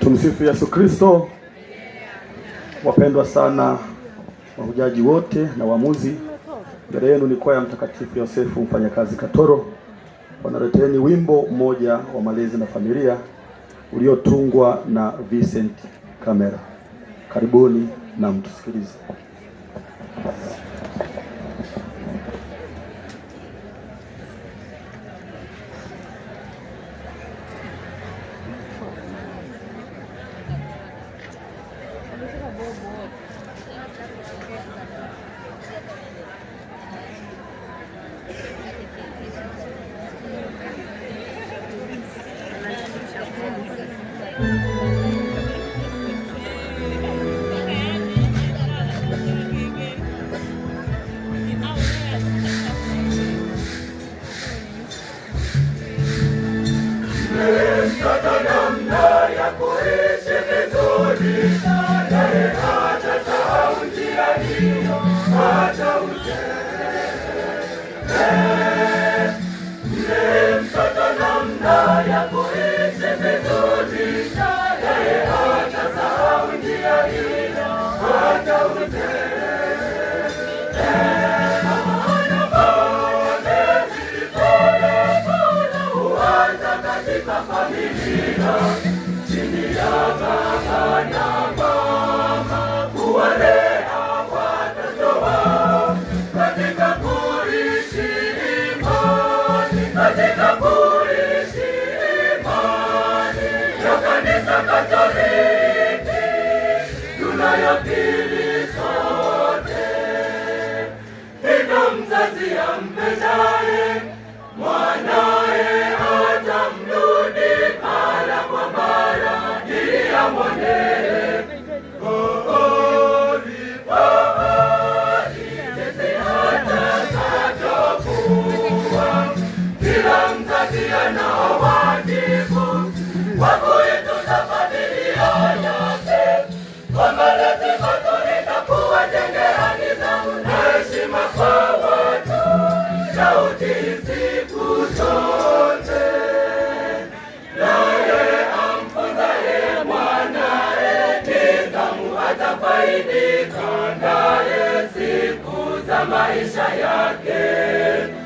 Tumsifu Yesu Kristo. Wapendwa sana wahujaji wote na waamuzi, mbele yenu ni kwaya Mtakatifu Yosefu Mfanyakazi Katoro. Wanaleteni wimbo mmoja wa malezi na familia uliotungwa na Vincent Kamera. Karibuni na mtusikilize. Mzazi ampendaye mwanae atamrudi mara kwa mara ili amwonee. Kila mzazi ana wajibu wa kuitunza familia yake kwa malezi mazuri na kuwajengea nidhamu na heshima kwa watu na utii siku zote. Naye amfunzaye mwanae nidhamu atafaidika naye siku za maisha yake.